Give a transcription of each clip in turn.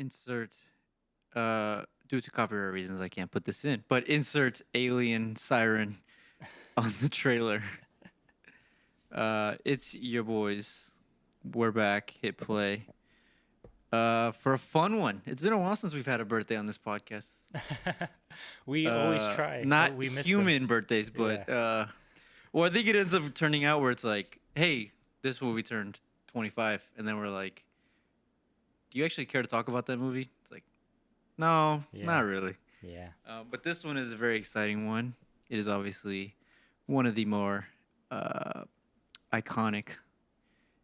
Insert due to copyright reasons I can't put this in, but insert alien siren on the trailer. It's your boys. We're back. Hit play. For a fun one. It's been a while since we've had a birthday on this podcast. We always try, but Not we miss them. human birthdays, but Yeah. well, I think it ends up turning out where it's like, hey, this movie turned 25, and then we're like, do you actually care to talk about that movie? It's like, no, Yeah. not really. Yeah. But this one is a very exciting one. It is obviously one of the more iconic,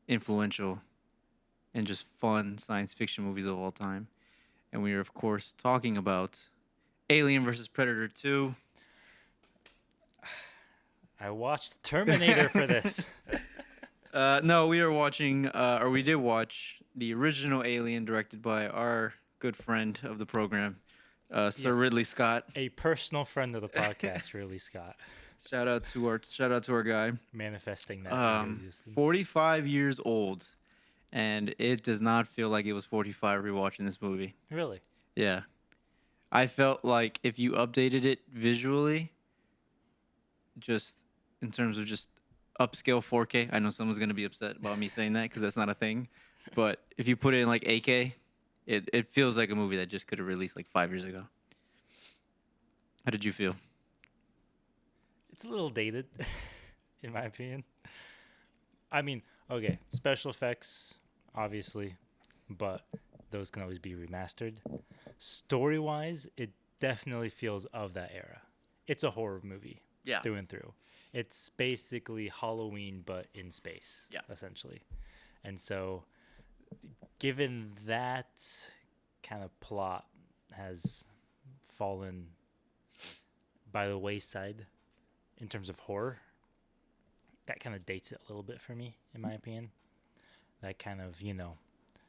influential, and just fun science fiction movies of all time. And we are, of course, talking about Alien versus Predator 2. I watched Terminator for this. No, we are watching, or we did watch the original Alien directed by our good friend of the program, Sir Yes. Ridley Scott. A personal friend of the podcast, Ridley Scott, Shout out to our guy. manifesting that into existence. 45 years old, and it does not feel like it was 45 rewatching this movie. Really? Yeah. I felt like if you updated it visually, just in terms of just upscale 4K, I know someone's going to be upset about me saying that because that's not a thing. But if you put it in like 8K, it feels like a movie that just could have released like 5 years ago. How did you feel? It's a little dated, in my opinion. I mean, okay, special effects, obviously, but those can always be remastered. Story-wise, it definitely feels of that era. It's a horror movie. Yeah. Through and through. It's basically Halloween, but in space, essentially. And so, given that kind of plot has fallen by the wayside in terms of horror, that kind of dates it a little bit for me, in my opinion. That kind of,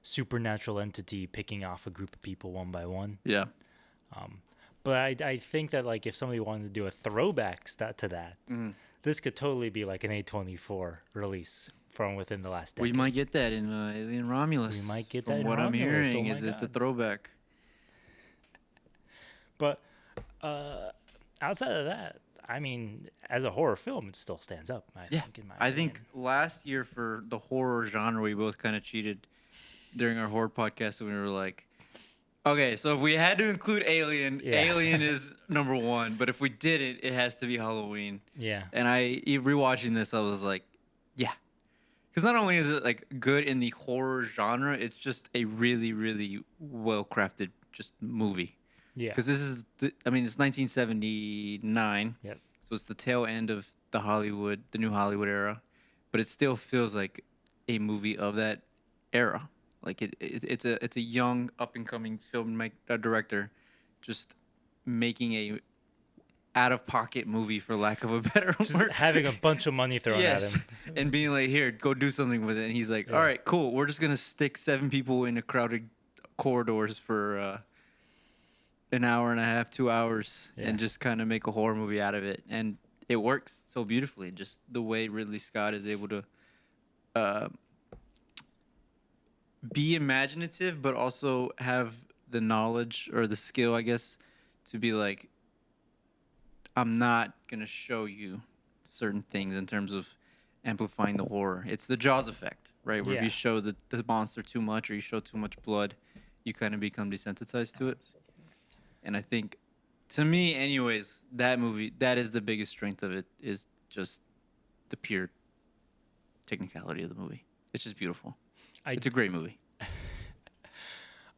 supernatural entity picking off a group of people one by one. Yeah. But I think that, like, if somebody wanted to do a throwback to that, this could totally be like an A24 release from within the last decade. We might get that in Alien Romulus. We might get from that in what I'm Romulus. hearing Oh is my it's a God. throwback. But outside of that, I mean, as a horror film, it still stands up, I think, in my I opinion. think last year for the horror genre, we both kind of cheated during our horror podcast, and we were like, okay, so if we had to include Alien, Yeah. Alien is number one, but if we didn't, it has to be Halloween. Yeah. And rewatching this, I was like, yeah. Because not only is it like good in the horror genre, it's just a really, really well-crafted just movie. Yeah. Because this is, it's 1979. Yep. So it's the tail end of the new Hollywood era, but it still feels like a movie of that era. Like it's a young up and coming director, just making a out of pocket movie, for lack of a better Just word. having a bunch of money thrown at him. And being like, here, go do something with it. And he's like, all right, cool. We're just gonna stick 7 people in a crowded corridors for an hour and a half, 2 hours, and just kind of make a horror movie out of it. And it works so beautifully. Just the way Ridley Scott is able to be imaginative, but also have the knowledge or the skill, I guess, to be like, I'm not going to show you certain things in terms of amplifying the horror. It's the Jaws effect, right? Where if you show the monster too much or you show too much blood, you kind of become desensitized to it. And I think, to me anyways, that movie, that is the biggest strength of it, is just the pure technicality of the movie. It's just beautiful. It's a great movie.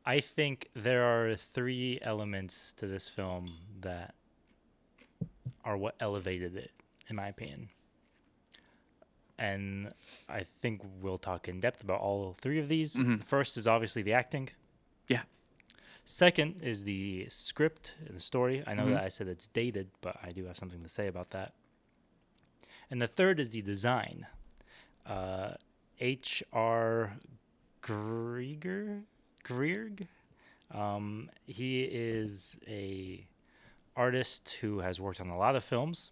I think there are 3 elements to this film that are what elevated it, in my opinion. And I think we'll talk in depth about all 3 of these. Mm-hmm. First is obviously the acting. Yeah. Second is the script and the story. I know that I said it's dated, but I do have something to say about that. And the third is the design. H.R. Grieg. He is a artist who has worked on a lot of films,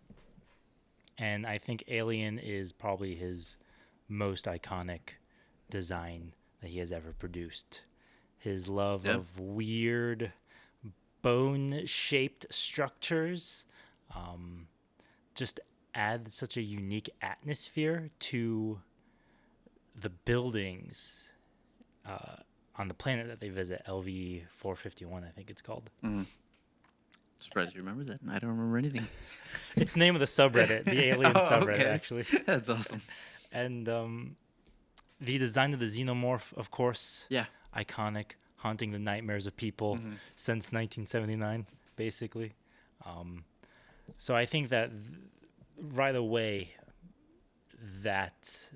and I think Alien is probably his most iconic design that he has ever produced. his love Yep. of weird bone-shaped structures, just add such a unique atmosphere to the buildings on the planet that they visit, LV 451, I think it's called. Mm-hmm. Surprised you remember that. I don't remember anything. It's the name of the subreddit, the alien subreddit, okay. actually. That's awesome. And the design of the xenomorph, of course, Yeah, iconic, haunting the nightmares of people since 1979, basically. So I think that right away, that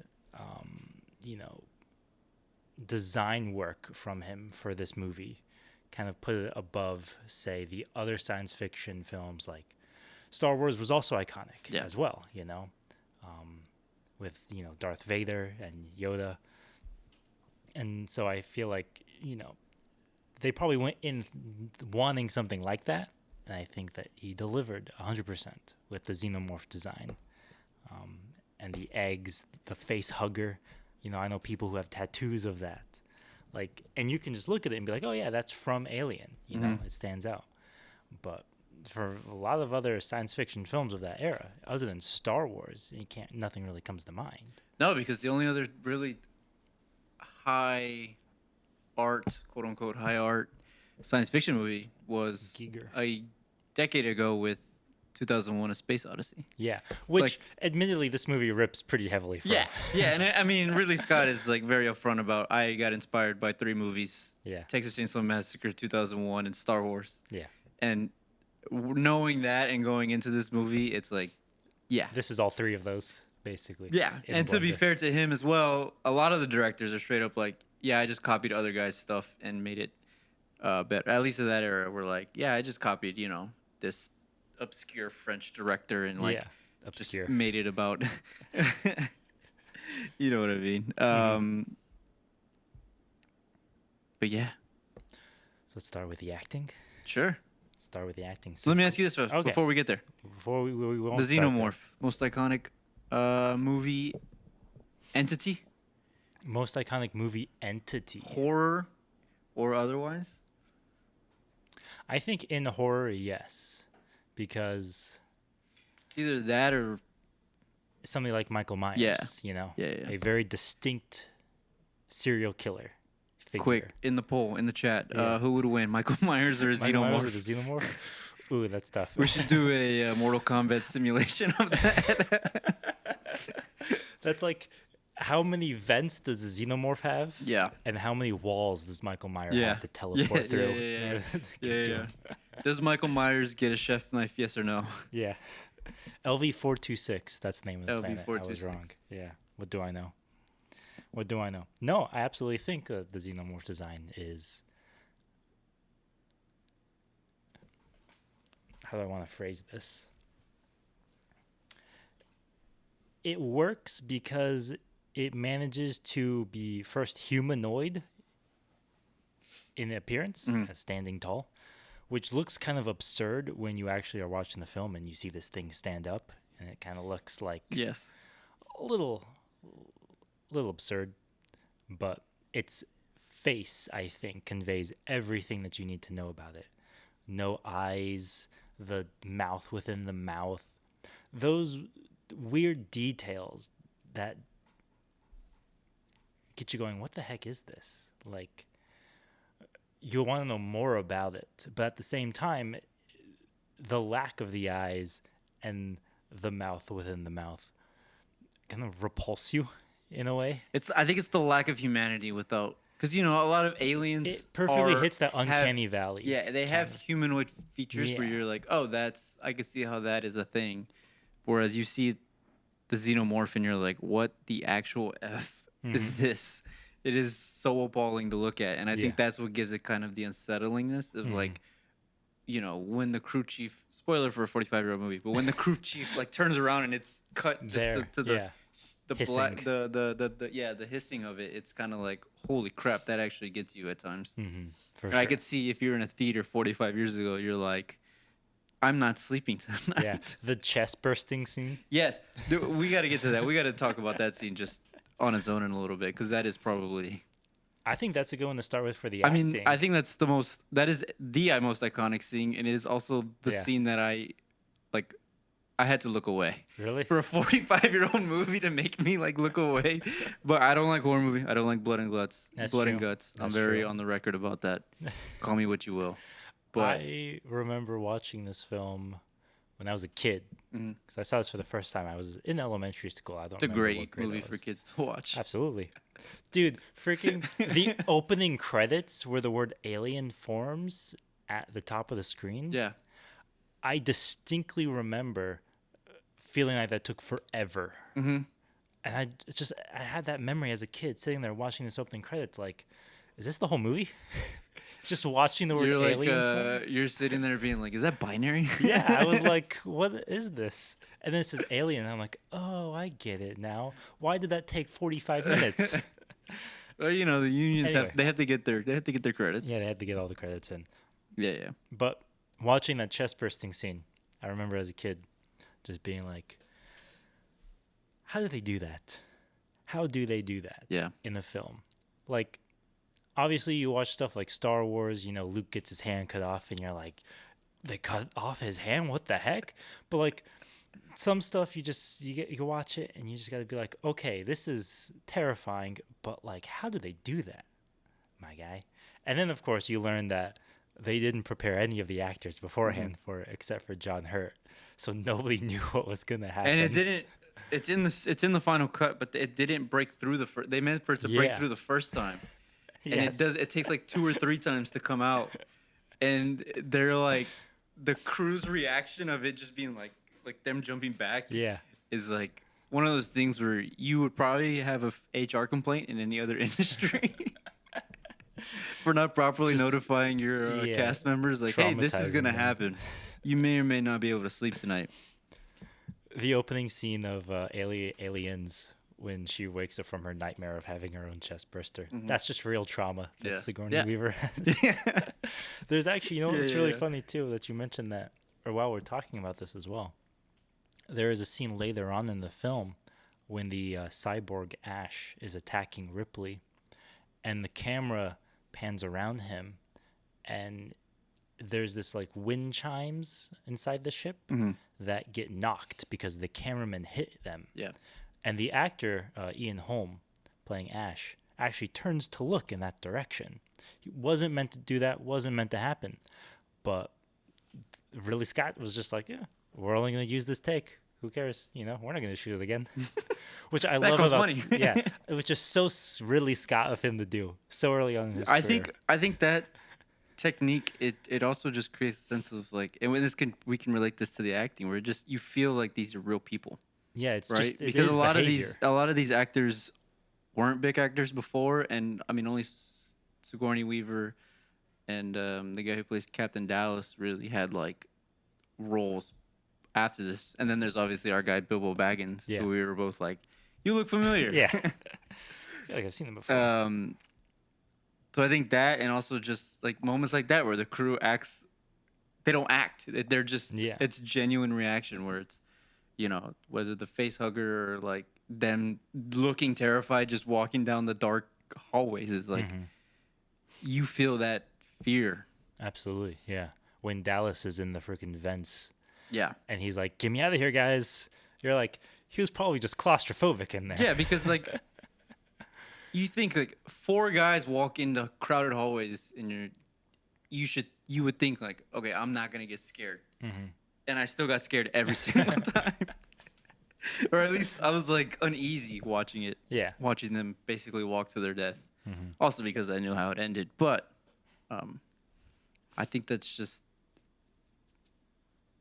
design work from him for this movie kind of put it above, say, the other science fiction films. Like Star Wars was also iconic as well, with Darth Vader and Yoda. And so I feel like they probably went in wanting something like that, and I think that he delivered 100% with the xenomorph design, and the eggs, the face hugger. I know people who have tattoos of that, and you can just look at it and be like, oh yeah, that's from Alien. It stands out. But for a lot of other science fiction films of that era, other than Star Wars, nothing really comes to mind. No, because the only other really high art, quote unquote, high art science fiction movie was Giger. a decade ago with 2001: A Space Odyssey. Yeah, which admittedly this movie rips pretty heavily from. Yeah, and I mean Ridley Scott is very upfront about I got inspired by 3 movies. Yeah. Texas Chainsaw Massacre, 2001, and Star Wars. Yeah. And knowing that and going into this movie, it's this is all 3 of those basically. Yeah, and to be fair to him as well, a lot of the directors are straight up I just copied other guys' stuff and made it better. At least in that era, we're I just copied this obscure French director and obscure. Just made it about you know what I mean. But yeah, so let's start with the acting. Sure. Start with the acting. So let me ask you this first before we get there. Before we won't the xenomorph, most iconic movie entity. Most iconic movie entity. Horror or otherwise? I think in horror, yes. Because it's either that or something like Michael Myers, Yeah. A very distinct serial killer figure. Quick, in the poll, in the chat, who would win, Michael Myers or a Michael xenomorph? Myers or the xenomorph? Ooh, that's tough. We should do a Mortal Kombat simulation of that. That's how many vents does the xenomorph have? Yeah. And how many walls does Michael Myers have to teleport through? Yeah. Does Michael Myers get a chef knife, yes or no? Yeah. LV 426, that's the name of the planet. I was 426. wrong. Yeah. What do I know? No, I absolutely think that the xenomorph design is... How do I want to phrase this? It works because it manages to be first humanoid in appearance, standing tall, which looks kind of absurd when you actually are watching the film and you see this thing stand up, and it kind of looks like a little absurd, but its face, I think, conveys everything that you need to know about it. No eyes, the mouth within the mouth, those weird details that get you going, what the heck is this? You'll want to know more about it, but at the same time, the lack of the eyes and the mouth within the mouth kind of repulse you in a way. I think it's the lack of humanity without, because a lot of aliens. It perfectly hits that uncanny valley. Yeah, they have humanoid features where you're like, oh, I can see how that is a thing, whereas you see the xenomorph and you're like, what the actual F is this? It is so appalling to look at, and I think that's what gives it kind of the unsettlingness of when the crew chief, spoiler for a 45-year-old movie, but when the crew chief turns around and it's cut just to the hissing. The hissing of it, it's kind of like, holy crap, that actually gets you at times. For sure. sure. I could see if you're in a theater 45 years ago, you're like, I'm not sleeping tonight. Yeah, the chest bursting scene. Yes, we got to get to that. We got to talk about that scene just on its own in a little bit, because that is probably I think that's a good one to start with for the I mean, acting. I think that is the most iconic scene, and it is also the Yeah. scene that like. I had to look away. Really? For a 45-year-old movie to make me like look away. But I don't like horror movie. I don't like blood and guts. That's Blood true. and guts. I'm That's very true. on the record about that. Call me what you will. But I remember watching this film when I was a kid mhm. because I saw this for the first time. I was in elementary school. I don't It's a remember what great grade movie I for was. kids to watch. Absolutely. Dude, freaking the opening credits where the word alien forms at the top of the screen. Yeah. I distinctly remember feeling like that took forever. Mm-hmm. And I had that memory as a kid sitting there watching this opening credits like, is this the whole movie? Just watching the word You're like alien form? you're sitting there being like, is that binary? Yeah, I was like, what is this? And then it says alien. And I'm like, oh, I get it now. Why did that take 45 minutes? Well, you know, the unions Anyway. have to get their credits. Yeah, they had to get all the credits in. Yeah, yeah. But watching that chest bursting scene, I remember as a kid just being like, how do they do that? How do they do that Yeah. in the film? Like, obviously, you watch stuff like Star Wars, you know, Luke gets his hand cut off, and you're like, they cut off his hand? What the heck? But, like, some stuff you watch it, and you just got to be like, okay, this is terrifying, but, like, how do they do that, my guy? And then, of course, you learn that they didn't prepare any of the actors beforehand for it, except for John Hurt. So nobody knew what was going to happen. And it didn't. It's in the final cut, but it didn't break through the first. They meant for it to break Yeah. through the first time, and Yes. it does. It takes like 2 or 3 times to come out, and they're like, the crew's reaction of it just being like them jumping back. Yeah. Is like one of those things where you would probably have a HR complaint in any other industry. For not properly Just- notifying your yeah, cast members, like, hey, this is traumatizing gonna them. happen. You may or may not be able to sleep tonight. The opening scene of Aliens when she wakes up from her nightmare of having her own chest burster. That's just real trauma that Yeah. Sigourney Yeah. Weaver has. There's actually, you know, it's Yeah, really yeah. funny too that you mentioned that, or while we're talking about this as well. There is a scene later on in the film when the cyborg Ash is attacking Ripley, and the camera pans around him, and there's this like wind chimes inside the ship that get knocked because the cameraman hit them. Yeah. And the actor, Ian Holm, playing Ash, actually turns to look in that direction. He wasn't meant to do that, wasn't meant to happen. But Ridley Scott was just like, yeah, we're only going to use this take. Who cares? You know, we're not going to shoot it again. Which I love costs about money. yeah, which is so Ridley Scott of him to do so early on in his career. I think that technique it also just creates a sense of like, and we can relate this to the acting where just you feel like these are real people, Yeah, it's right? just Because a lot of these actors weren't big actors before, and I mean only Sigourney Weaver and the guy who plays Captain Dallas really had like roles after this, and then there's obviously our guy Bilbo Baggins, Yeah. who we were both like, you look familiar. Yeah. I feel like I've seen them before. So I think that, and also just like moments like that where the crew acts, they don't act. They're just, it's genuine reaction where it's, you know, whether the face hugger or like them looking terrified, just walking down the dark hallways is like, you feel that fear. Absolutely. Yeah. When Dallas is in the freaking vents. Yeah. And he's like, get me out of here, guys. You're like, he was probably just claustrophobic in there. Yeah, because like, you think like 4 guys walk into crowded hallways and you would think like, okay, I'm not gonna get scared, and I still got scared every single time, or at least I was like uneasy watching it. Yeah. Watching them basically walk to their death. Also because I knew how it ended, but I think that's just,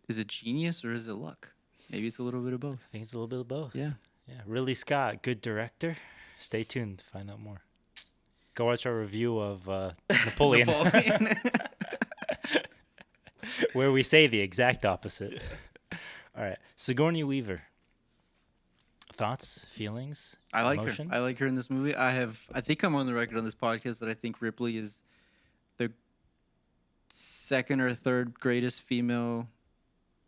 is it genius or is it luck? Maybe it's a little bit of both. I think it's a little bit of both. Yeah. Yeah. Ridley Scott, good director. Stay tuned to find out more. Go watch our review of Napoleon. Where we say the exact opposite. All right. Sigourney Weaver. Thoughts, feelings, I like emotions? her. I like her in this movie. I think I'm on the record on this podcast that I think Ripley is the second or third greatest female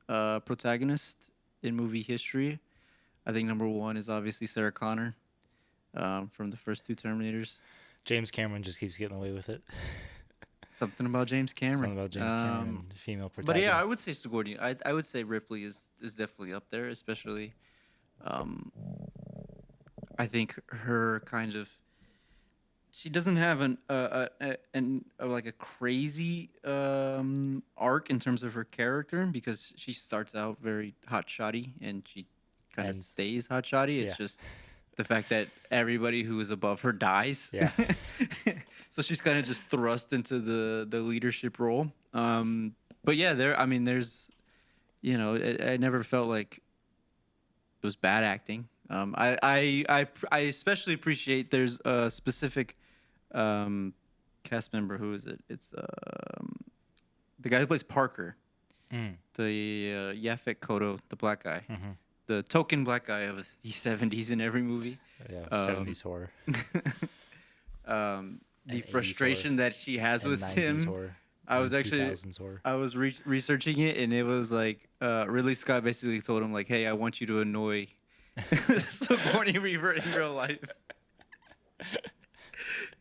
protagonist in movie history. I think number 1 is obviously Sarah Connor from the first 2 Terminators. James Cameron just keeps getting away with it. Something about James Cameron. Something about James Cameron, female But yeah, I would protagonists. say Sigourney. I would say Ripley is definitely up there, especially. Um, I think her kind of she doesn't have like a crazy arc in terms of her character because she starts out very hot shoddy and she kind of And stays hot shoddy. It's yeah, just the fact that everybody who is above her dies. yeah. So she's kind of just thrust into the leadership role. But yeah, there's I never felt like it was bad acting. I especially appreciate there's a specific cast member. Who is it? It's the guy who plays Parker, Mm. the Yaphet Kotto, the black guy, Mm-hmm. the token black guy of the 70s in every movie. Yeah, Um, 70s horror. The And 80s frustration horror. that she has And with 90s him. horror. I was And actually 2000s horror. I was researching it, and it was like Ridley Scott basically told him like, "Hey, I want you to annoy Sigourney Weaver in real life."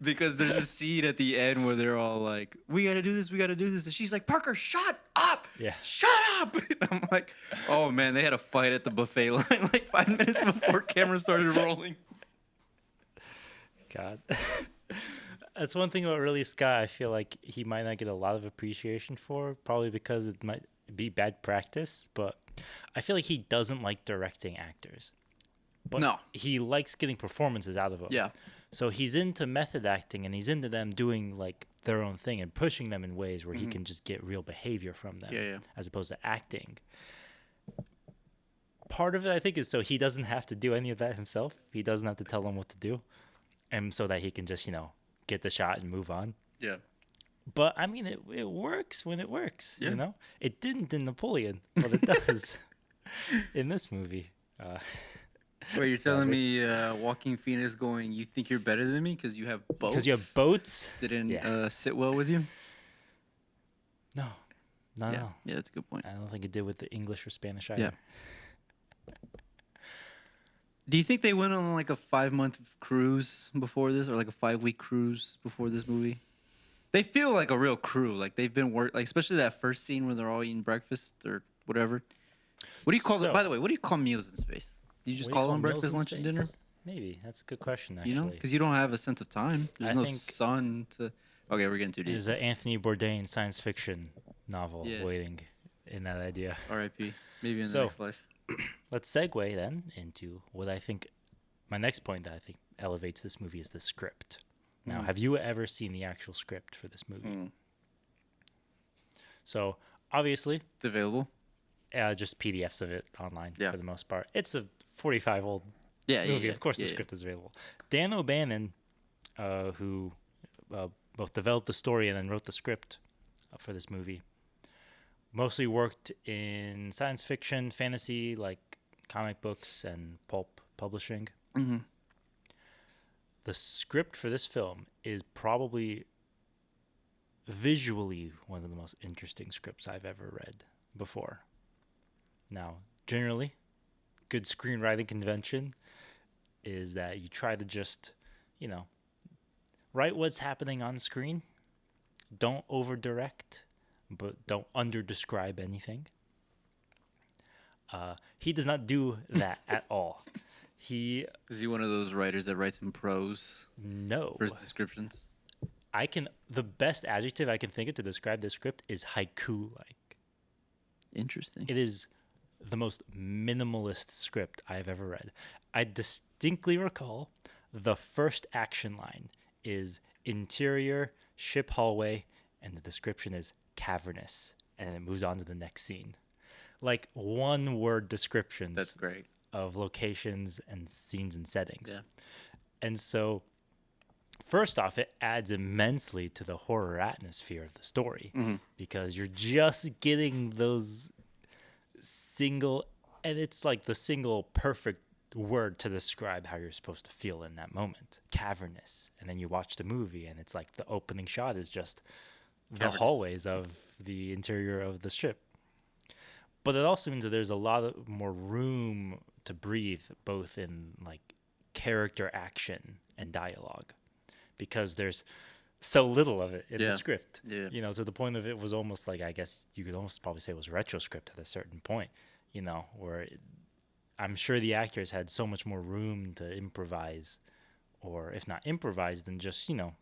Because there's a scene at the end where they're all like, "We gotta do this, we gotta do this," and she's like, "Parker, shut up! Yeah. Shut up!" And I'm like, "Oh man, they had a fight at the buffet line like 5 minutes before camera started rolling." God. That's one thing about Ridley Scott I feel like he might not get a lot of appreciation for, probably because it might be bad practice, but I feel like he doesn't like directing actors. But No. he likes getting performances out of them. Yeah. So he's into method acting and he's into them doing like their own thing and pushing them in ways where he can just get real behavior from them Yeah, yeah. as opposed to acting. Part of it I think is so he doesn't have to do any of that himself. He doesn't have to tell them what to do. And so that he can just, get the shot and move on. Yeah. But I mean it works when it works, Yeah. It didn't in Napoleon, but it does in this movie. Wait, you're telling me Joaquin Phoenix going, "You think you're better than me because you have boats?" Because you have boats? Didn't Yeah. sit well with you? No. Not Yeah. at all. Yeah, that's a good point. I don't think it did with the English or Spanish either. Yeah. Do you think they went on like a 5-month cruise before this, or like a 5-week cruise before this movie? They feel like a real crew. Like they've been like especially that first scene where they're all eating breakfast or whatever. What do you call it? By the way, what do you call meals in space? Do you just What do you call them meals breakfast, in lunch, and dinner? space? Maybe. That's a good question, actually. You know, because you don't have a sense of time. There's I no think- sun to. Okay, we're getting too deep. There's an Anthony Bourdain science fiction novel Yeah. waiting in that idea. R.I.P. Maybe in the So- next life. Let's segue then into what I think my next point that I think elevates this movie is the script. Now, have you ever seen the actual script for this movie? So, obviously, It's available. just PDFs of it online Yeah. for the most part. It's a 45-old Yeah, movie. yeah. Of course, the script is available. Dan O'Bannon, who both developed the story and then wrote the script for this movie, mostly worked in science fiction, fantasy, like comic books and pulp publishing. Mm-hmm. The script for this film is probably visually one of the most interesting scripts I've ever read before. Now, generally, good screenwriting convention is that you try to just, write what's happening on screen. Don't over direct, but don't under describe anything. He does not do that at all. Is he one of those writers that writes in prose No. for his descriptions? The best adjective I can think of to describe this script is haiku-like. Interesting. It is the most minimalist script I've ever read. I distinctly recall the first action line is interior ship hallway, and the description is cavernous, and then it moves on to the next scene. Like one-word descriptions. That's great. Of locations and scenes and settings. Yeah. And so, first off, it adds immensely to the horror atmosphere of the story because you're just getting those single, and it's like the single perfect word to describe how you're supposed to feel in that moment. Cavernous. And then you watch the movie, and it's like the opening shot is just the hallways of the interior of the ship. But it also means that there's a lot more room to breathe, both in like character action and dialogue, because there's so little of it in the script. Yeah. You know, to the point of it was almost like, I guess you could almost probably say it was retroscript at a certain point, you know, where I'm sure the actors had so much more room to improvise, or if not improvise, then just, you know,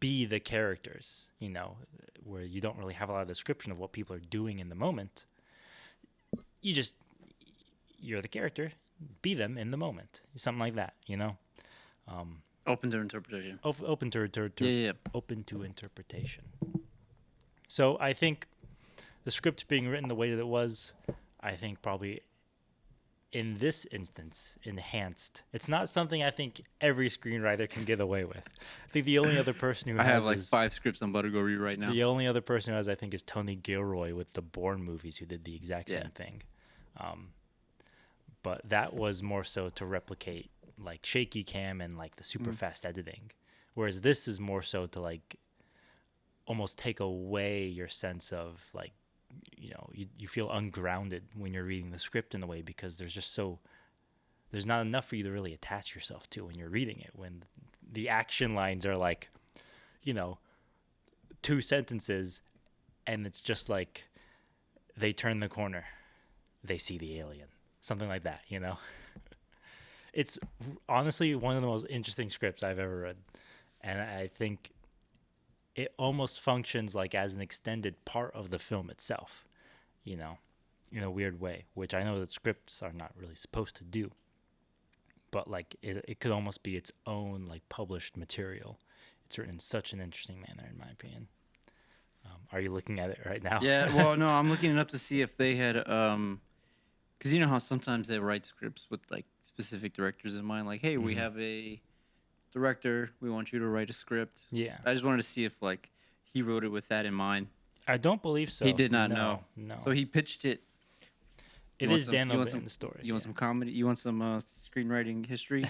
be the characters, you know, where you don't really have a lot of description of what people are doing in the moment. You're the character, be them in the moment, something like that, you know. Open to interpretation. Open to Yeah. Open to interpretation. So I think the script being written the way that it was, I think probably in this instance enhanced. It's not something I think every screenwriter can get away with. I think the only other person who I have like 5 scripts I'm about to go read right now. The only other person who has, I think, is Tony Gilroy with the Bourne movies, who did the exact same thing. But that was more so to replicate like shaky cam and like the super fast editing, whereas this is more so to like almost take away your sense of like, you know, you feel ungrounded when you're reading the script in a way, because there's not enough for you to really attach yourself to when you're reading it, when the action lines are like, you know, 2 sentences and it's just like they turn the corner, they see the alien, something like that, you know. It's honestly one of the most interesting scripts I've ever read, and I think it almost functions like as an extended part of the film itself, you know, in a weird way, which I know that scripts are not really supposed to do, but like it could almost be its own like published material. It's written in such an interesting manner, in my opinion. Are you looking at it right now? Yeah, well, no, I'm looking it up to see if they had, because you know how sometimes they write scripts with like specific directors in mind, like, hey, we have a director, we want you to write a script. Yeah. I just wanted to see if like he wrote it with that in mind. I don't believe so. He did not know. No. So he pitched it. It is Dan O'Bannon's story. You want some comedy? You want some screenwriting history?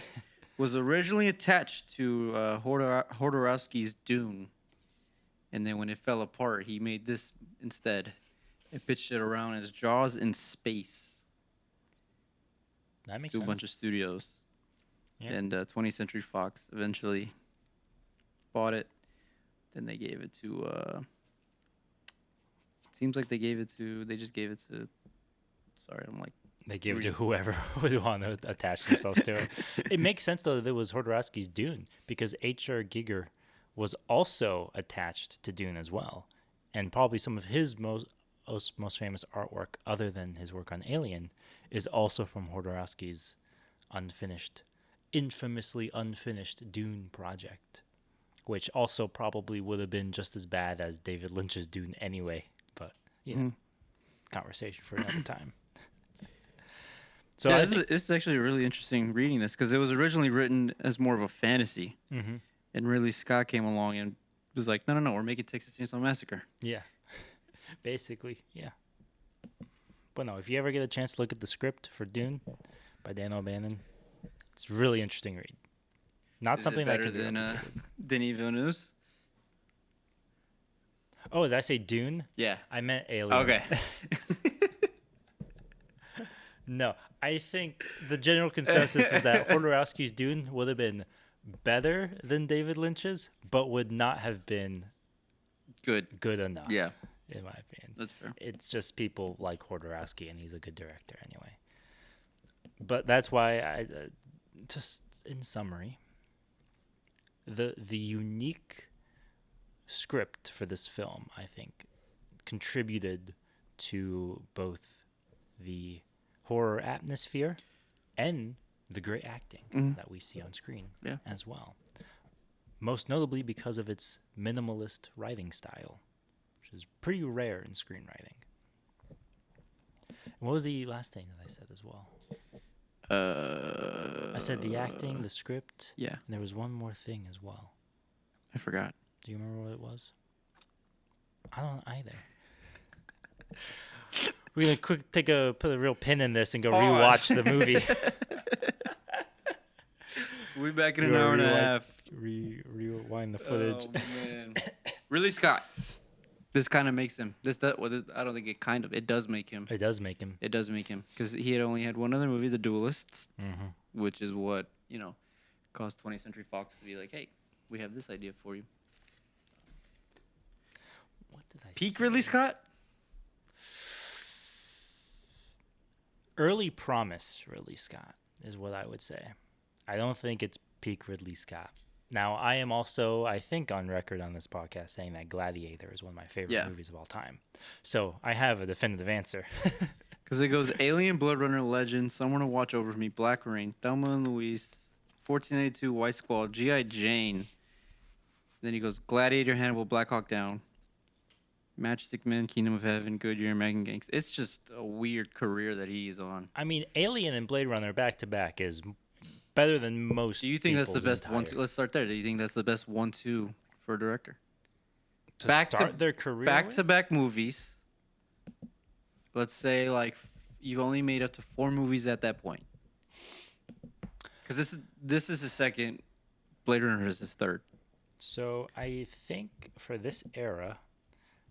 Was originally attached to Hodorowski's Dune, and then when it fell apart, he made this instead. And pitched it around as Jaws in Space. That makes to sense. A bunch of studios. Yeah. And 20th Century Fox eventually bought it. Then they gave it to. Seems like they just gave it to. Sorry, I'm like. They gave it to whoever would want to attach themselves to it. It makes sense though that it was Hodorowski's Dune, because H.R. Giger was also attached to Dune as well, and probably some of his most famous artwork, other than his work on Alien, is also from Hodorowski's infamously unfinished Dune project, which also probably would have been just as bad as David Lynch's Dune anyway. But you know, conversation for another time. So yeah, this is actually really interesting reading this, because it was originally written as more of a fantasy, and Ridley Scott came along and was like, no, we're making Texas Chainsaw Massacre. Yeah. Basically, yeah. But no, if you ever get a chance to look at the script for Dune by Dan O'Bannon, it's a really interesting read. Not Is something it better that could than Denis Villeneuve's? Oh, did I say Dune? Yeah. I meant Alien. Okay. No, I think the general consensus is that Hodorowski's Dune would have been better than David Lynch's, but would not have been good enough. Yeah. In my opinion. That's fair. It's just people like Hodorowski, and he's a good director anyway. But that's why I, just in summary, the unique script for this film, I think, contributed to both the horror atmosphere and the great acting that we see on screen as well. Most notably because of its minimalist writing style, is pretty rare in screenwriting. And what was the last thing that I said as well? I said the acting, the script. Yeah. And there was one more thing as well. I forgot. Do you remember what it was? I don't either. We're gonna put a real pin in this and go rewatch the movie. We'll be back in an hour and a half. Rewind the footage. Oh man. Ridley Scott. This kind of makes him. I don't think it kind of. It does make him. It does make him. It does make him, because he had only had one other movie, The Duelists, which is what caused 20th Century Fox to be like, hey, we have this idea for you. What did I Peak say? Ridley Scott? Early promise Ridley Scott is what I would say. I don't think it's peak Ridley Scott. Now, I am also, I think, on record on this podcast saying that Gladiator is one of my favorite movies of all time. So I have a definitive answer. Because it goes Alien, Blood Runner, Legend, Someone to Watch Over Me, Black Rain, Thelma and Louise, 1482, White Squall, G.I. Jane. Then he goes Gladiator, Hannibal, Black Hawk Down, Matchstick Men, Kingdom of Heaven, Goodyear, Megan Gangs. It's just a weird career that he's on. I mean, Alien and Blade Runner back to back is better than most. Do you think that's the best 1-2? Let's start there. Do you think that's the best 1-2 for a director? To start their career back-to-back movies. Let's say like you've only made up to 4 movies at that point. Because this is his second. Blade Runner is his third. So I think for this era,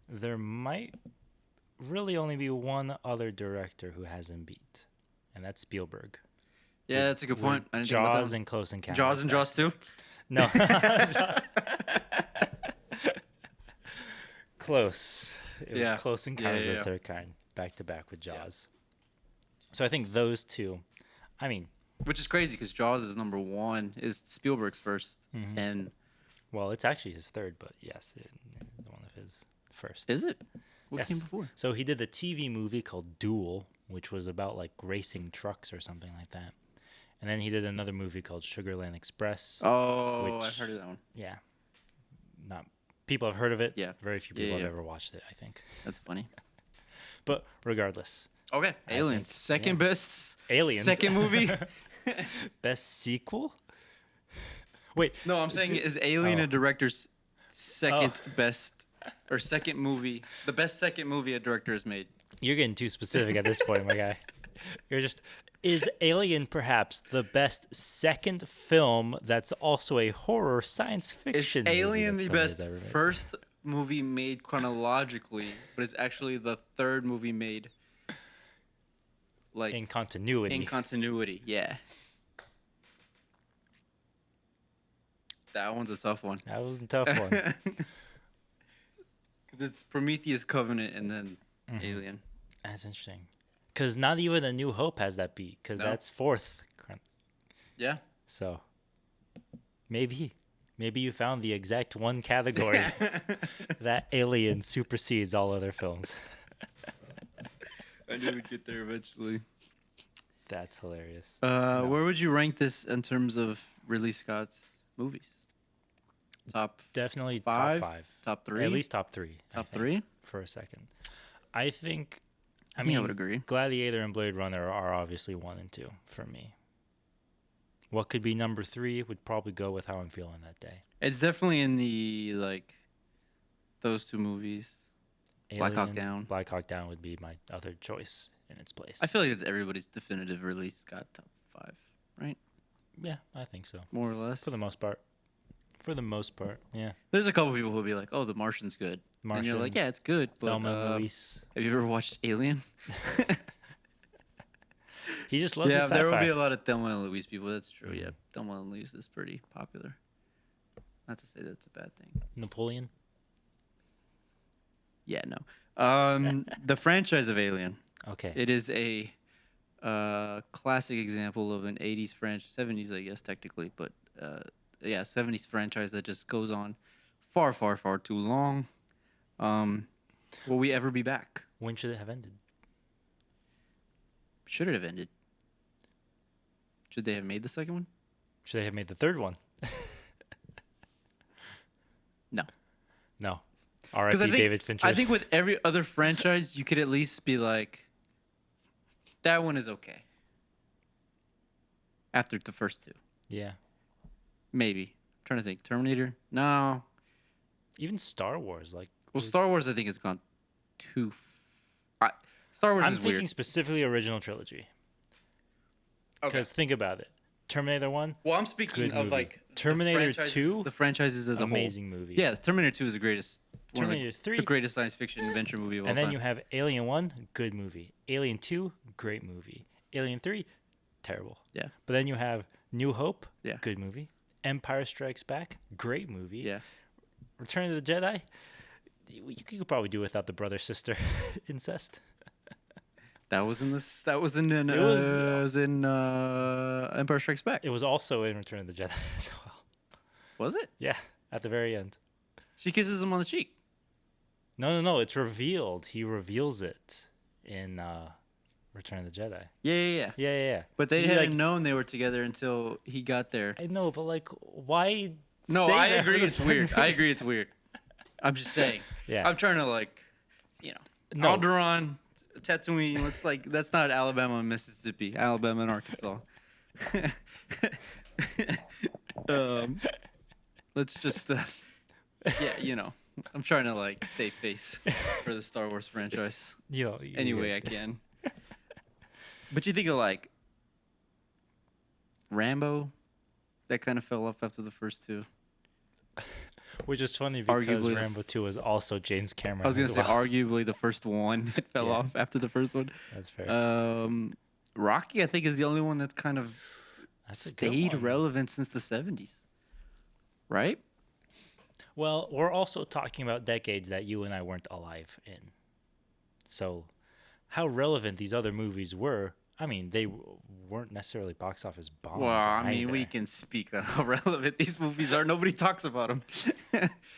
there might really only be one other director who has him beat, and that's Spielberg. Yeah, that's a good point. I didn't Jaws think about that. and Close Encounters. Jaws and Jaws 2? No. Close. It was Close Encounters of the Third Kind, back to back with Jaws. Yeah. So I think those two, I mean. Which is crazy because Jaws is number 1, is Spielberg's first. Mm-hmm. And well, it's actually his third, but yes, one of his first. Is it? What came before? So he did the TV movie called Duel, which was about like racing trucks or something like that. And then he did another movie called Sugarland Express. Oh, I've heard of that one. Yeah. People have heard of it. Yeah. Very few people have ever watched it, I think. That's funny. But regardless. Okay. Aliens. Second best. Aliens. Second movie. Best sequel? Wait. No, I'm saying is Alien a director's second best or second movie, the best second movie a director has made? You're getting too specific at this point, my guy. Is Alien perhaps the best second film that's also a horror science fiction movie? Is Alien the best first movie made chronologically, but it's actually the third movie made like in continuity? In continuity, yeah. That one's a tough one. That was a tough one. Because it's Prometheus, Covenant, and then Alien. That's interesting. Because not even A New Hope has that beat, because that's fourth. Yeah. So maybe you found the exact one category that Alien supersedes all other films. I knew we'd get there eventually. That's hilarious. Where would you rank this in terms of Ridley Scott's movies? Definitely 5? Top 5. Top 3? At least top 3. Top 3? For a second. I think I would agree. Gladiator and Blade Runner are obviously 1 and 2 for me. What could be number 3 would probably go with how I'm feeling that day. It's definitely in the, like, those 2 movies. Alien, Black Hawk Down. Black Hawk Down would be my other choice in its place. I feel like it's everybody's definitive Ridley Scott top 5, right? Yeah, I think so. More or less. For the most part, yeah. There's a couple people who'll be like, "Oh, The Martian's good," and you're like, "Yeah, it's good." But Thelma and Louise. Have you ever watched Alien? He just loves the sci-fi. There will be a lot of Thelma and Louise people. That's true. Yeah, Thelma and Louise is pretty popular. Not to say that's a bad thing. Napoleon. Yeah, no. The franchise of Alien. Okay. It is a classic example of an 80s franchise, 70s, I guess, technically, but 70s franchise that just goes on far, far, far too long. Will we ever be back? When should it have ended? Should it have ended? Should they have made the second one? Should they have made the third one? No. R.I.P. David Fincher. I think with every other franchise, you could at least be like, that one is okay. After the first 2. Yeah. Maybe. I'm trying to think. Terminator? No. Even Star Wars, like. Well, Star Wars, I think, has gone too. Star Wars is weird. I'm thinking specifically original trilogy. Because think about it. Terminator 1. Well, I'm speaking of like Terminator 2. The franchises as a whole. Amazing movie. Yeah, Terminator 2 is the greatest. Terminator 3. The greatest science fiction adventure movie of all time. And then you have Alien 1, good movie. Alien 2, great movie. Alien 3, terrible. Yeah. But then you have New Hope, yeah. good movie. Empire Strikes Back, great movie. Yeah. Return of the Jedi, you could probably do without the brother sister incest. That was in this. That was in. Was in Empire Strikes Back. It was also in Return of the Jedi as well. Was it? Yeah, at the very end. She kisses him on the cheek. No. It's revealed. He reveals it in Return of the Jedi. Yeah. But they hadn't known they were together until he got there. I know, but like, why? No, I agree. It's weird. I agree. It's weird. I'm just saying. Yeah. I'm trying to Alderaan, Tatooine. Let's that's not Alabama and Mississippi. Alabama and Arkansas. Let's just. I'm trying to save face for the Star Wars franchise. Any way I can. But you think of Rambo, that kind of fell off after the first two. Which is funny because arguably Rambo 2 is also James Cameron. I was going to say arguably the first one it fell off after the first one. That's fair. Rocky, I think, is the only one that's kind of stayed relevant since the 70s. Right? Well, we're also talking about decades that you and I weren't alive in. So how relevant these other movies were, I mean, they weren't necessarily box office bombs. Well, I mean, we can speak on how relevant these movies are. Nobody talks about them.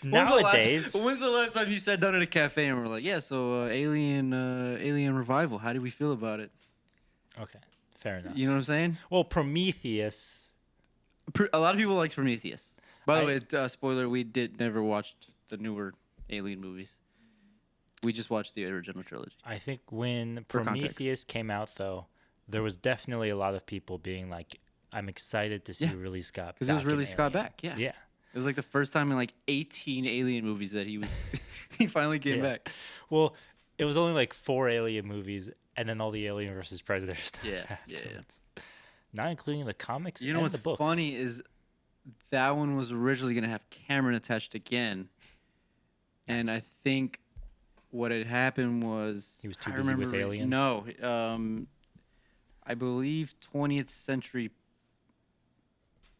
Nowadays. When's the last time you sat down at a cafe and were like, yeah, so Alien Revival, how do we feel about it? Okay, fair enough. You know what I'm saying? Well, Prometheus. A lot of people like Prometheus. By the way, spoiler, we never watched the newer Alien movies. We just watched the original trilogy. I think when Prometheus came out, though, there was definitely a lot of people being like, I'm excited to see Ridley Scott back. Because it was Ridley Scott back, Yeah. It was like the first time in 18 Alien movies that he finally came back. Well, it was only 4 Alien movies, and then all the Alien versus Predator stuff. Yeah. Not including the comics and the books. You know what's funny is that one was originally going to have Cameron attached again. Nice. And I think what had happened was... He was too busy with Alien? No. I believe 20th Century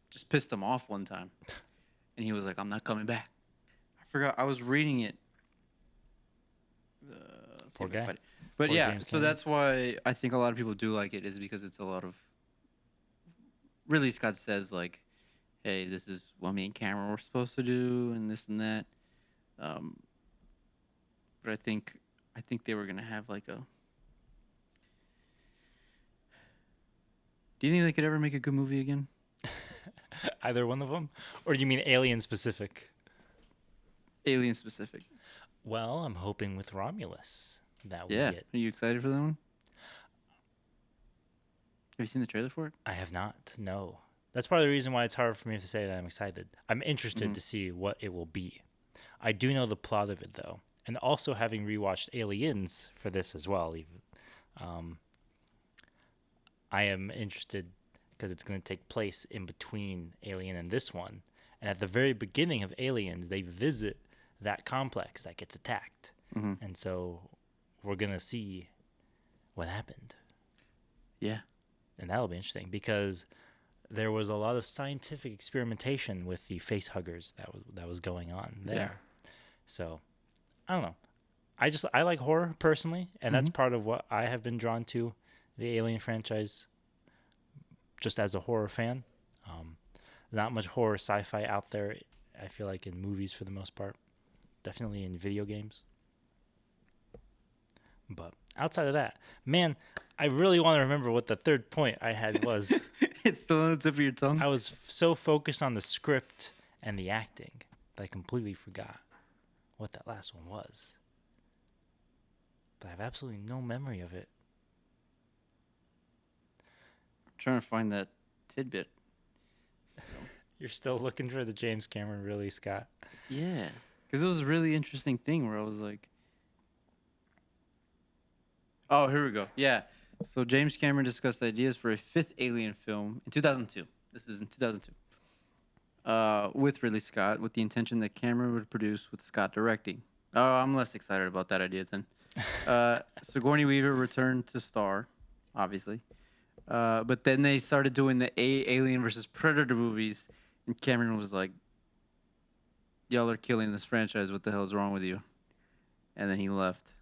just pissed him off one time. And he was like, I'm not coming back. I forgot. I was reading it. Poor guy. But Poor yeah, so that's why I think a lot of people do like it, is because it's a lot of... Ridley Scott says, hey, this is what me and Cameron were supposed to do, and this and that. But I think they were going to have a... Do you think they could ever make a good movie again? Either one of them? Or do you mean Alien specific? Alien specific. Well, I'm hoping with Romulus that we get. Are you excited for that one? Have you seen the trailer for it? I have not, no. That's part of the reason why it's hard for me to say that I'm excited. I'm interested to see what it will be. I do know the plot of it, though. And also having rewatched Aliens for this as well, even. I am interested because it's going to take place in between Alien and this one. And at the very beginning of Aliens, they visit that complex that gets attacked. Mm-hmm. And so we're going to see what happened. Yeah. And that'll be interesting because there was a lot of scientific experimentation with the face huggers that was going on there. Yeah. So, I don't know. I like horror personally, and that's part of what I have been drawn to the Alien franchise just as a horror fan. Not much horror sci-fi out there, I feel like, in movies for the most part. Definitely in video games. But outside of that, man, I really want to remember what the third point I had was. It's still on the tip of your tongue? I was so focused on the script and the acting that I completely forgot what that last one was. But I have absolutely no memory of it. I'm trying to find that tidbit. You're still looking for the James Cameron Ridley Scott. Yeah. Because it was a really interesting thing where I was like... Oh, here we go. Yeah. So James Cameron discussed ideas for a 5th Alien film in 2002. This is in 2002. With Ridley Scott, with the intention that Cameron would produce with Scott directing. Oh, I'm less excited about that idea then. Sigourney Weaver returned to star, obviously. But then they started doing the Alien versus Predator movies, And Cameron was like, "Y'all are killing this franchise. What the hell's wrong with you?" And then he left.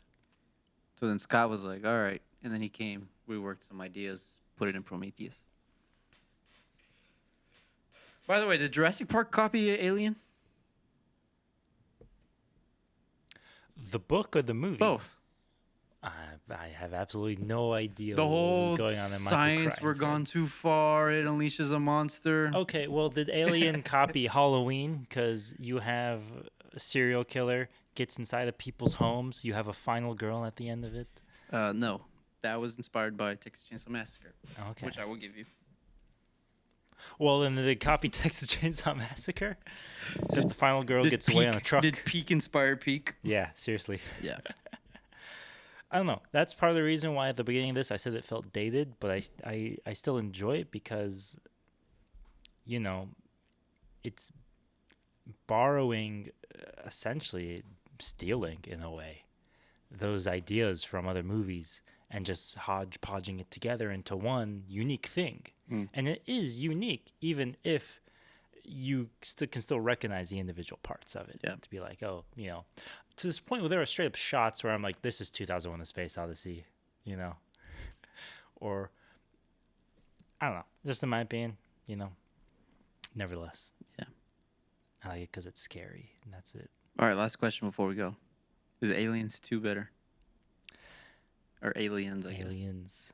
So then Scott was like, "All right." And then he came. We worked some ideas, put it in Prometheus. By the way, did Jurassic Park copy Alien? The book or the movie? Both. I have absolutely no idea The what was whole going on in Michael science, Crichton's we're gone head. too far. It unleashes a monster. Okay, well, did Alien copy Halloween? Because you have a serial killer gets inside of people's homes. You have a final girl at the end of it. No, that was inspired by Texas Chainsaw Massacre, Okay. which I will give you. Well, then did they copy Texas Chainsaw Massacre? Except the final girl gets away on a truck. Did Peak inspire Peak? Yeah, seriously. Yeah. I don't know. That's part of the reason why at the beginning of this I said it felt dated, but I still enjoy it because, you know, it's borrowing, essentially stealing in a way, those ideas from other movies and just hodgepodging it together into one unique thing. And it is unique, even if you can still recognize the individual parts of it. Yeah. To be like, oh, to this point where there are straight up shots where I'm like, this is 2001: A Space Odyssey, or I don't know, just in my opinion, nevertheless. Yeah. I like it because it's scary, and that's it. All right, last question before we go. Is Aliens 2 better? Or Aliens, I guess. Aliens.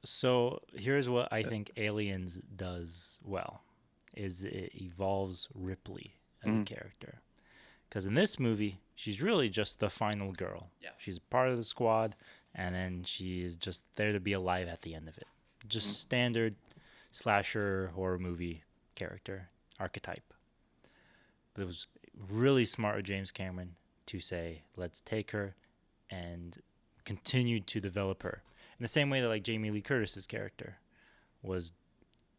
So here's what I think Aliens does well, is it evolves Ripley as a character. Because in this movie, she's really just the final girl. Yeah. She's part of the squad, and then she is just there to be alive at the end of it. Just standard slasher horror movie character archetype. But it was really smart of James Cameron to say, let's take her and continue to develop her. In the same way that like Jamie Lee Curtis's character was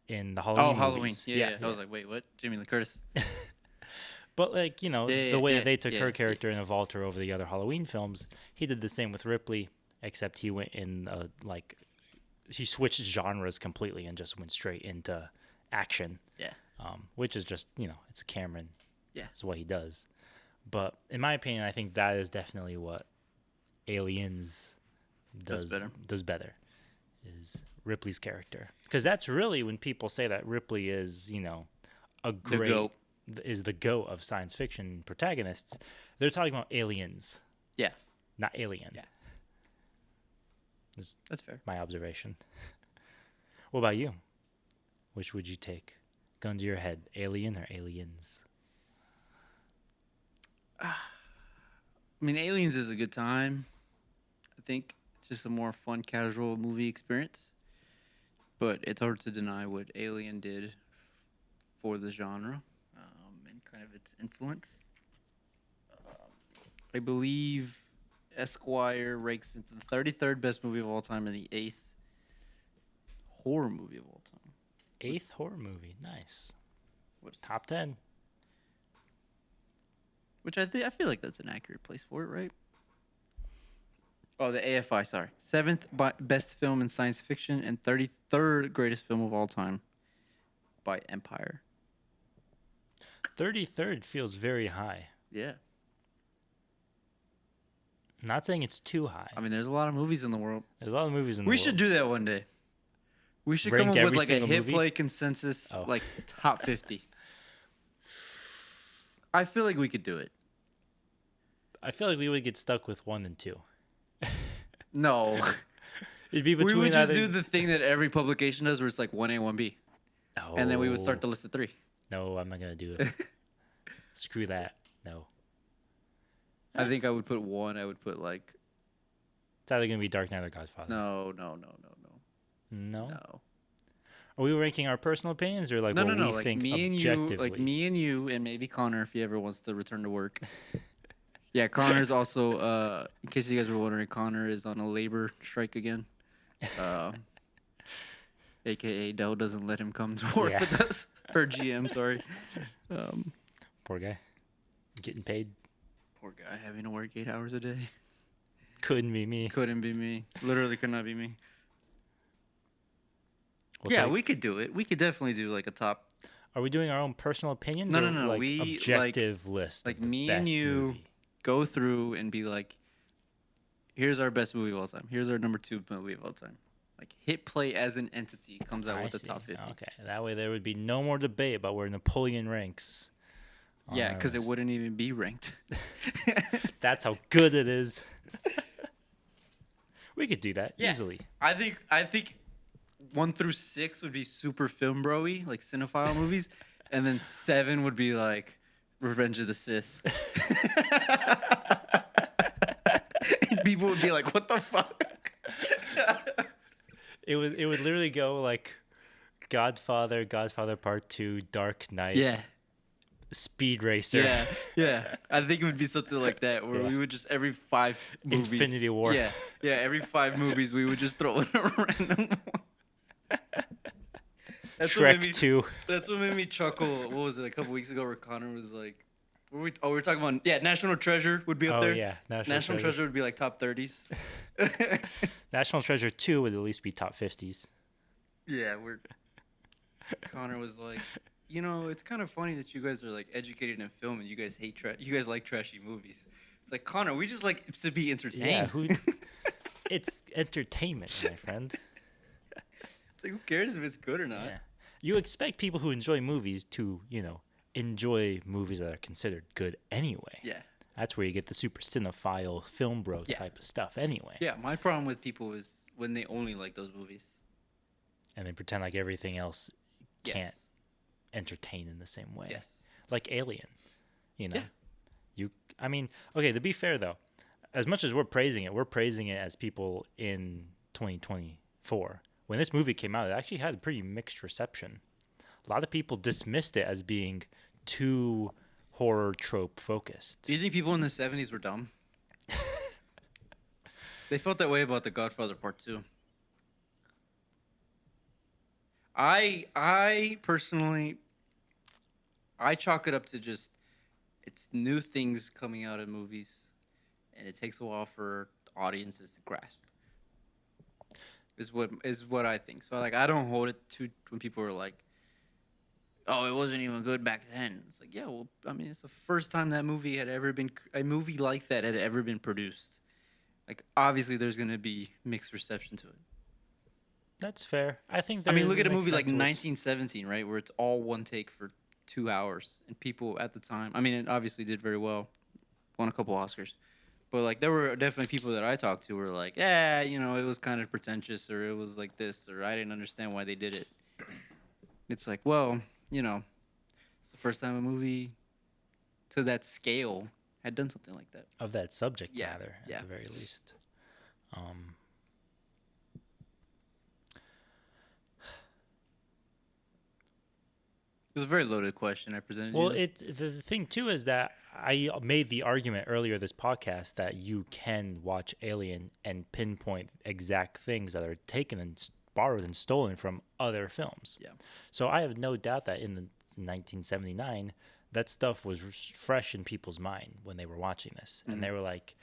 in the Halloween movies. Yeah. I was like, wait, what? Jamie Lee Curtis? But like, the way that they took her character character and evolved her over the other Halloween films, he did the same with Ripley, except he went in he switched genres completely and just went straight into action. Yeah. Which is just, it's a Cameron. Yeah. It's what he does. But in my opinion, I think that is definitely what Aliens does better is Ripley's character. Because that's really when people say that Ripley is, a great is the GOAT of science fiction protagonists, they're talking about aliens. Yeah. Not Alien. Yeah. That's fair. My observation. What about you? Which would you take? Gun to your head, Alien or Aliens? I mean, Aliens is a good time. I think it's just a more fun, casual movie experience. But it's hard to deny what Alien did for the genre and kind of its influence. I believe Esquire ranks into the 33rd best movie of all time and the 8th horror movie of all time. 8th horror movie, nice. What is Top 10. Which I feel like that's an accurate place for it, right? Oh, the AFI, sorry. 7th best film in science fiction and 33rd greatest film of all time by Empire. 33rd feels very high. Yeah. Not saying it's too high. I mean, there's a lot of movies in the world. There's a lot of movies in the We world. should do that one day. We should Rank come up with every like a single hit movie? play consensus, Oh. like top 50. I feel like we could do it. I feel like we would get stuck with 1 and 2. No. It'd be We between would just either... do the thing that every publication does where it's like 1A, 1B. Oh. And then we would start the list of 3. No, I'm not going to do it. Screw that. No. I think I would put 1. I would put like... It's either going to be Dark Knight or Godfather. No. No? Are we ranking our personal opinions or like No, what no. we Like think me and objectively? you, like me and you, and maybe Connor if he ever wants to return to work. Yeah, Connor's also, in case you guys were wondering, Connor is on a labor strike again. AKA Dell doesn't let him come to work with us. Or GM, sorry. Poor guy. Getting paid. Poor guy having to work 8 hours a day. Couldn't be me. Couldn't be me. Literally could not be me. We'll Yeah, we could do it. We could definitely do like a top Are we doing our own personal opinions No, or no, no. like We objective list like of the me and best you movie? go through and be like, here's our best movie of all time. Here's our number 2 movie of all time. Like hit play as an entity comes out I with the see. top 50. Okay, that way there would be no more debate about where Napoleon ranks. Yeah, because it wouldn't even be ranked. That's how good it is. We could do that Yeah. easily. I think 1 through 6 would be super film bro-y, like cinephile movies, and then 7 would be like Revenge of the Sith. And people would be like, "What the fuck?" It would literally go like Godfather, Godfather Part 2, Dark Knight, Yeah. Speed Racer. Yeah, yeah. I think it would be something like that, where Yeah. we would just every 5 movies, Infinity War. Yeah, yeah. Every 5 movies, we would just throw in a random one. Shrek 2. That's what made me chuckle. What was it, a couple weeks ago, where Connor was like, we were talking about, National Treasure would be up there. Yeah, National Treasure would be like top 30s. National Treasure 2 would at least be top 50s. Yeah, Connor was like, it's kind of funny that you guys are like educated in film and you guys you guys like trashy movies. It's like, Connor, we just like to be entertained. Yeah, it's entertainment, my friend. It's like, who cares if it's good or not? Yeah. You expect people who enjoy movies to, enjoy movies that are considered good anyway. Yeah. That's where you get the super cinephile film bro type of stuff anyway. Yeah, my problem with people is when they only like those movies. And they pretend like everything else can't Yes. entertain in the same way. Yes. Like Alien, Yeah. Okay, to be fair though, as much as we're praising it as people in 2024. When this movie came out, it actually had a pretty mixed reception. A lot of people dismissed it as being too horror trope focused. Do you think people in the 70s were dumb? They felt that way about The Godfather Part 2. I personally, I chalk it up to just, it's new things coming out in movies, and it takes a while for audiences to grasp. Is what I think. So like, I don't hold it to when people are like, "Oh, it wasn't even good back then." It's like, yeah, well, I mean, it's the first time a movie like that had ever been produced. Like, obviously, there's gonna be mixed reception to it. That's fair. I think. Look at a movie like 1917, right, where it's all one take for 2 hours, and people at the time, it obviously did very well, won a couple Oscars. But like, there were definitely people that I talked to who were like, "Yeah, it was kind of pretentious, or it was like this, or I didn't understand why they did it." It's like, well, it's the first time a movie to that scale had done something like that. Of that subject Yeah, matter, at the very least. It was a very loaded question I presented Well, you. the thing too is that I made the argument earlier this podcast that you can watch Alien and pinpoint exact things that are taken and borrowed and stolen from other films. Yeah. So I have no doubt that in the 1979, that stuff was fresh in people's mind when they were watching this, and they were like,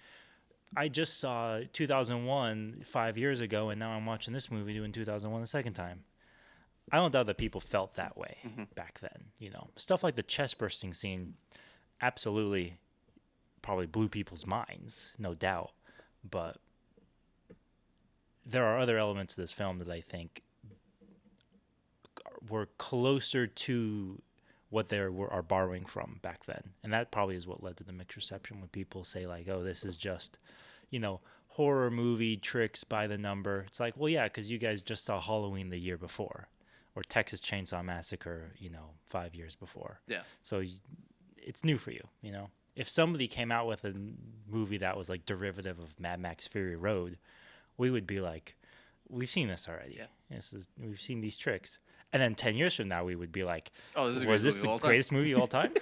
"I just saw 2001 5 years ago, and now I'm watching this movie doing 2001 the second time." I don't doubt that people felt that way back then. Stuff like the chest bursting scene absolutely probably blew people's minds, no doubt. But there are other elements of this film that I think were closer to what they are borrowing from back then. And that probably is what led to the mixed reception when people say like, "Oh, this is just, horror movie tricks by the number." It's like, well, yeah, because you guys just saw Halloween the year before. Or Texas Chainsaw Massacre, 5 years before. Yeah. So it's new for you, If somebody came out with a movie that was like derivative of Mad Max Fury Road, we would be like, we've seen this already. Yeah. We've seen these tricks. And then 10 years from now, we would be like, "Oh, was this the greatest movie of all time?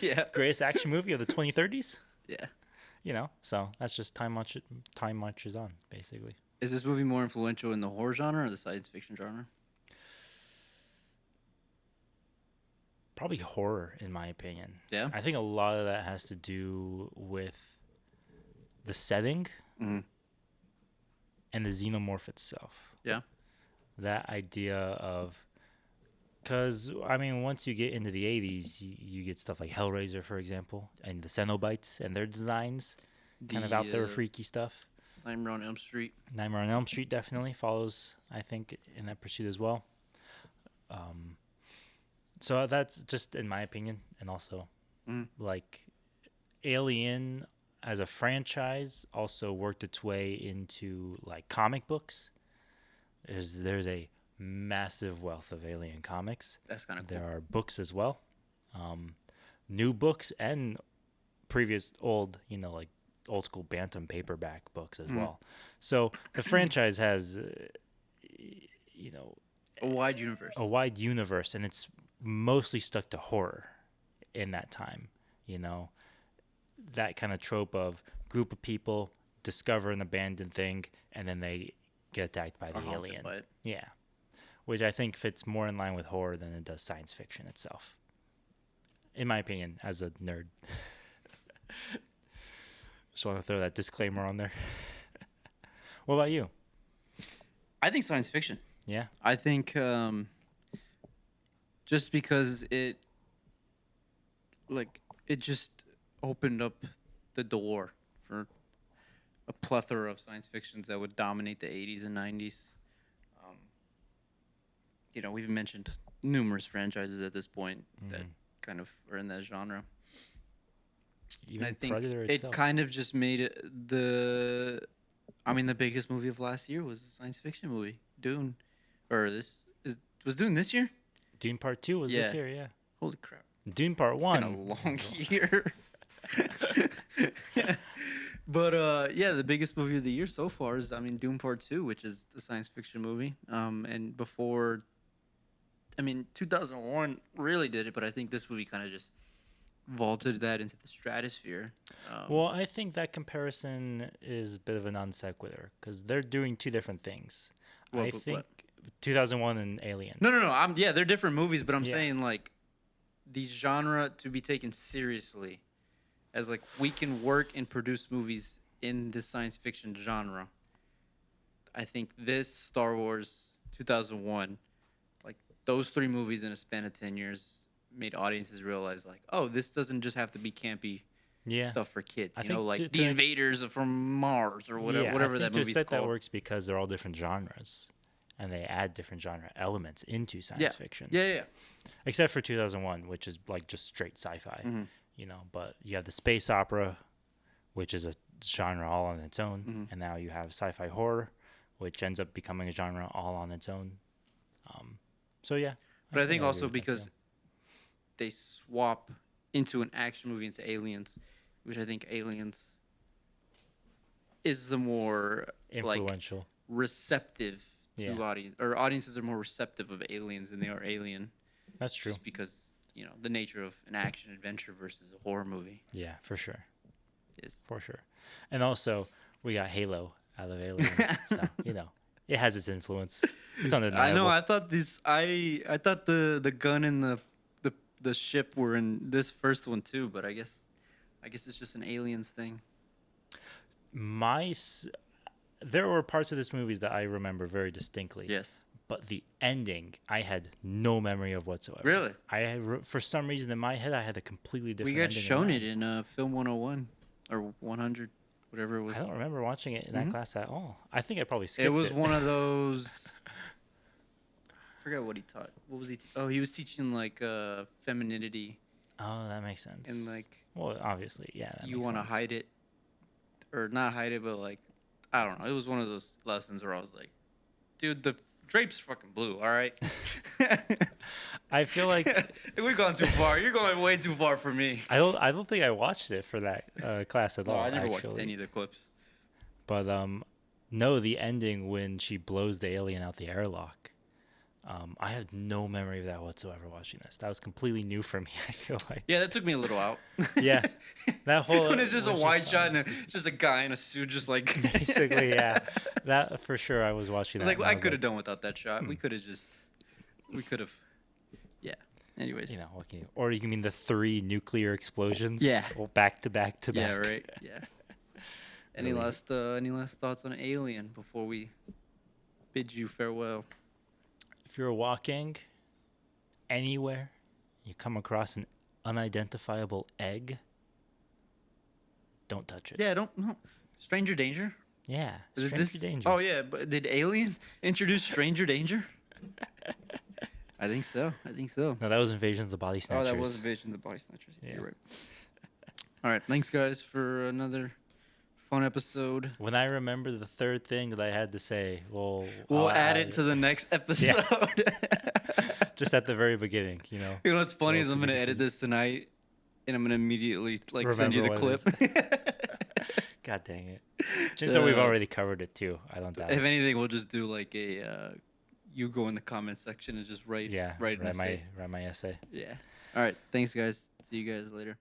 Yeah. Greatest action movie of the 2030s? Yeah. So that's just time marches on, basically. Is this movie more influential in the horror genre or the science fiction genre? Probably horror, in my opinion. Yeah. I think a lot of that has to do with the setting and the xenomorph itself. Yeah. That idea of Because, I mean, once you get into the 80s, you get stuff like Hellraiser, for example, and the Cenobites and their designs, kind of out there The freaky stuff. Nightmare on Elm Street. Nightmare on Elm Street definitely follows, I think, in that pursuit as well. So that's just in my opinion. And also, like, Alien as a franchise also worked its way into, like, comic books. There's a massive wealth of Alien comics. That's kind of cool. There are books as well. New books and previous old, like old school Bantam paperback books as well. So the franchise has, a wide universe. A wide universe, and it's mostly stuck to horror in that time. That kind of trope of group of people discover an abandoned thing, and then they get attacked by the alien. Yeah. Which I think fits more in line with horror than it does science fiction itself. In my opinion, as a nerd. Just want to throw that disclaimer on there. What about you? I think science fiction. Yeah? I think just because it just opened up the door for a plethora of science fictions that would dominate the 80s and 90s. We've mentioned numerous franchises at this point that kind of are in that genre. Even I think Predator it itself. kind of just made it the biggest movie of last year was a science fiction movie, Dune. Was Dune this year? Dune Part 2 was this year, yeah. Holy crap. Dune Part 1. It's been a long year. But the biggest movie of the year so far is Dune Part 2, which is a science fiction movie. And before 2001 really did it, but I think this movie kind of just vaulted that into the stratosphere. Well, I think that comparison is a bit of a non sequitur because they're doing two different things. I think 2001 and Alien. No. They're different movies, but I'm saying like the genre to be taken seriously as like we can work and produce movies in the science fiction genre. I think this Star Wars 2001, like those three movies in a span of 10 years made audiences realize like, oh, this doesn't just have to be campy stuff for kids. Like the invaders from Mars or whatever that movie's called. That works because they're all different genres, and they add different genre elements into science fiction. Yeah. Except for 2001, which is like just straight sci-fi. But you have the space opera, which is a genre all on its own, and now you have sci-fi horror, which ends up becoming a genre all on its own. But I think also because they swap into an action movie into Aliens, which I think Aliens is the more influential, like, receptive to audience, or audiences are more receptive of Aliens than they are Alien. That's true. Just because the nature of an action adventure versus a horror movie. Yeah, for sure. Is for sure, and also we got Halo out of Aliens, so it has its influence. It's undeniable. I know. I thought I thought the gun and the ship were in this first one too, but I guess it's just an Aliens thing. There were parts of this movie that I remember very distinctly. Yes. But the ending, I had no memory of whatsoever. Really? For some reason in my head, I had a completely different. We got shown it in Film 101 or 100, whatever it was. I don't remember watching it in that class at all. I think I probably skipped it. It was one of those. I forgot what he taught. What was he? He was teaching like femininity. Oh, that makes sense. And like, well, obviously, yeah. You want to hide it, or not hide it, but like, I don't know. It was one of those lessons where I was like, dude, the drape's fucking blue. All right. I feel like we've gone too far. You're going way too far for me. I don't think I watched it for that class at all. I never watched any of the clips. But no, the ending when she blows the alien out the airlock. I had no memory of that whatsoever watching this. That was completely new for me, I feel like. Yeah, that took me a little out. Yeah. That whole when it's just a wide shot and it's just a guy in a suit just like basically, yeah. That for sure I was watching that. I could have done without that shot. We could have yeah. Anyways. What can you, or you mean the 3 nuclear explosions? Yeah. Well, back to back to back. Yeah, right. Yeah. Any last thoughts on Alien before we bid you farewell? If you're walking anywhere, you come across an unidentifiable egg, don't touch it. Yeah, don't. No. Stranger danger. Yeah, Is stranger this, danger. oh yeah, but did Alien introduce stranger danger? I think so. I think so. No, that was Invasion of the Body Snatchers. Oh, that was Invasion of the Body Snatchers. Yeah. Yeah. You're right. All right, thanks guys for another fun episode. When I remember the third thing that I had to say, we'll add it to the next episode. Yeah. Just at the very beginning, you know. You know what's funny is I'm gonna edit this tonight, and I'm gonna immediately send you the clip. God dang it! Just so we've already covered it too. I don't doubt. If anything, we'll just do like a you go in the comment section and just write my essay. Yeah. All right. Thanks guys. See you guys later.